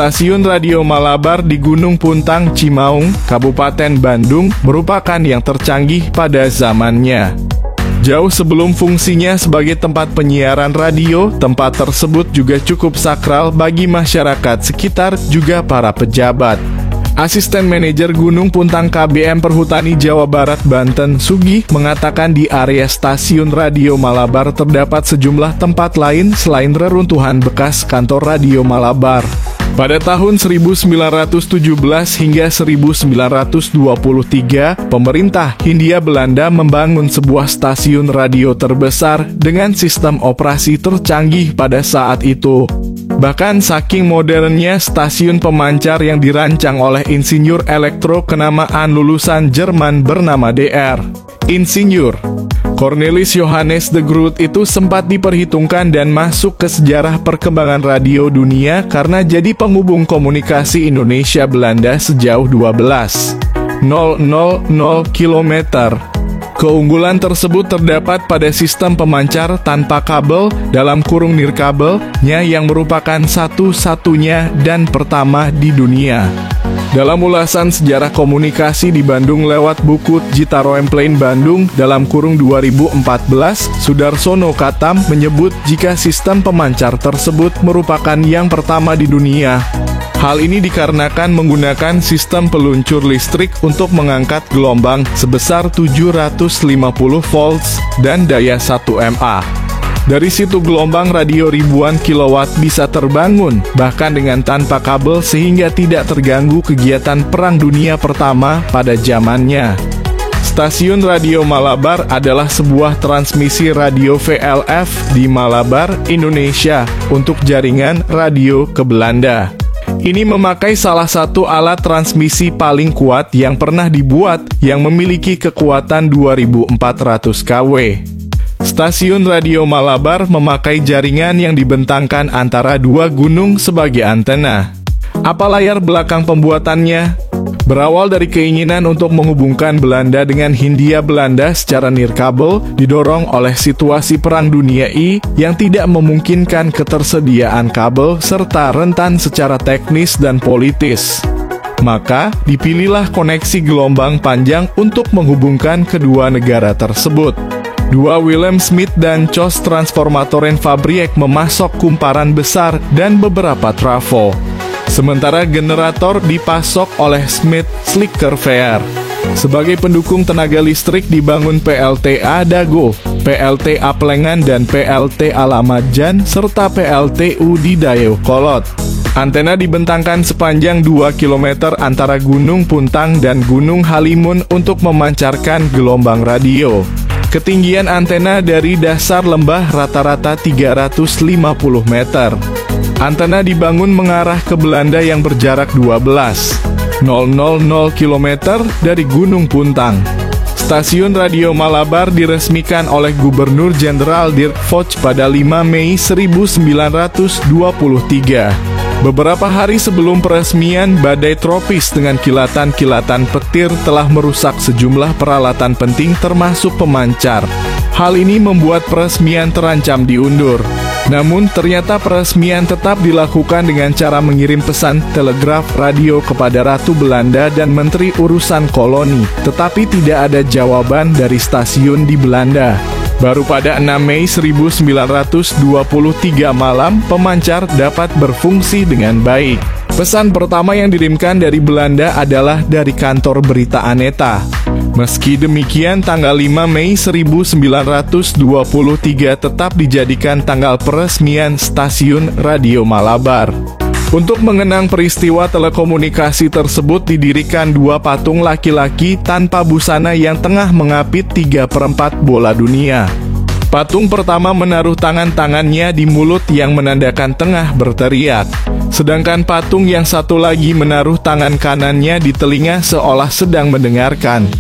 Stasiun Radio Malabar di Gunung Puntang, Cimaung, Kabupaten Bandung merupakan yang tercanggih pada zamannya. Jauh sebelum fungsinya sebagai tempat penyiaran radio, tempat tersebut juga cukup sakral bagi masyarakat sekitar juga para pejabat. Asisten Manajer Gunung Puntang KBM Perhutani Jawa Barat Banten, Sugih, mengatakan di area stasiun Radio Malabar terdapat sejumlah tempat lain selain reruntuhan bekas kantor Radio Malabar. Pada tahun 1917 hingga 1923, pemerintah Hindia Belanda membangun sebuah stasiun radio terbesar dengan sistem operasi tercanggih pada saat itu. Bahkan saking modernnya stasiun pemancar yang dirancang oleh insinyur elektro kenamaan lulusan Jerman bernama Dr. Insinyur Cornelis Johannes de Groot itu sempat diperhitungkan dan masuk ke sejarah perkembangan radio dunia karena jadi penghubung komunikasi Indonesia-Belanda sejauh 12,000 km. Keunggulan tersebut terdapat pada sistem pemancar tanpa kabel dalam kurung nirkabelnya yang merupakan satu-satunya dan pertama di dunia. Dalam ulasan sejarah komunikasi di Bandung lewat buku Jitaroem Plain Bandung dalam kurung 2014, Sudarsono Katam menyebut jika sistem pemancar tersebut merupakan yang pertama di dunia. Hal ini dikarenakan menggunakan sistem peluncur listrik untuk mengangkat gelombang sebesar 750 volts dan daya 1 mA. Dari situ gelombang radio ribuan kilowatt bisa terbangun, bahkan dengan tanpa kabel sehingga tidak terganggu kegiatan Perang Dunia Pertama pada zamannya. Stasiun Radio Malabar adalah sebuah transmisi radio VLF di Malabar, Indonesia, untuk jaringan radio ke Belanda. Ini memakai salah satu alat transmisi paling kuat yang pernah dibuat yang memiliki kekuatan 2400 kW. Stasiun Radio Malabar memakai jaringan yang dibentangkan antara dua gunung sebagai antena. Apa layar belakang pembuatannya? Berawal dari keinginan untuk menghubungkan Belanda dengan Hindia Belanda secara nirkabel, didorong oleh situasi Perang Dunia I yang tidak memungkinkan ketersediaan kabel serta rentan secara teknis dan politis. Maka, dipilihlah koneksi gelombang panjang untuk menghubungkan kedua negara tersebut. Dua Willem Smith dan Cos Transformatoren Fabriek memasok kumparan besar dan beberapa trafo. Sementara generator dipasok oleh Smith Slicker Fair. Sebagai pendukung tenaga listrik dibangun PLTA Dago, PLTA Plengan dan PLTA Lamajan serta PLTU di Dayakolot. Antena dibentangkan sepanjang 2 km antara Gunung Puntang dan Gunung Halimun untuk memancarkan gelombang radio. Ketinggian antena dari dasar lembah rata-rata 350 meter. Antena dibangun mengarah ke Belanda yang berjarak 12,000 km dari Gunung Puntang. Stasiun Radio Malabar diresmikan oleh Gubernur Jenderal Dirk Vogt pada 5 Mei 1923. Beberapa hari sebelum peresmian, badai tropis dengan kilatan-kilatan petir telah merusak sejumlah peralatan penting termasuk pemancar. Hal ini membuat peresmian terancam diundur. Namun ternyata peresmian tetap dilakukan dengan cara mengirim pesan telegraf radio kepada Ratu Belanda dan Menteri Urusan Koloni, tetapi tidak ada jawaban dari stasiun di Belanda. Baru pada 6 Mei 1923 malam, pemancar dapat berfungsi dengan baik. Pesan pertama yang dikirimkan dari Belanda adalah dari kantor berita Aneta. Meski demikian, tanggal 5 Mei 1923 tetap dijadikan tanggal peresmian Stasiun Radio Malabar. Untuk mengenang peristiwa telekomunikasi tersebut didirikan dua patung laki-laki tanpa busana yang tengah mengapit 3/4 bola dunia. Patung pertama menaruh tangannya di mulut yang menandakan tengah berteriak. Sedangkan patung yang satu lagi menaruh tangan kanannya di telinga seolah sedang mendengarkan.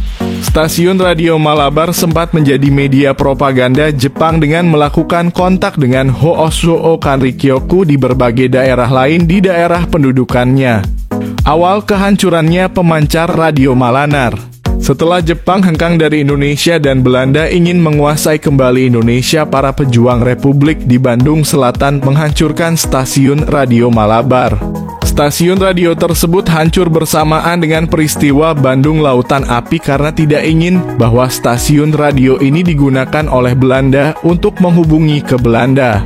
Stasiun Radio Malabar sempat menjadi media propaganda Jepang dengan melakukan kontak dengan Hoosoo Kanrikyoku di berbagai daerah lain di daerah pendudukannya. Awal kehancurannya pemancar Radio Malanar. Setelah Jepang hengkang dari Indonesia dan Belanda ingin menguasai kembali Indonesia, para pejuang Republik di Bandung Selatan menghancurkan stasiun radio Malabar. Stasiun radio tersebut hancur bersamaan dengan peristiwa Bandung Lautan Api karena tidak ingin bahwa stasiun radio ini digunakan oleh Belanda untuk menghubungi ke Belanda.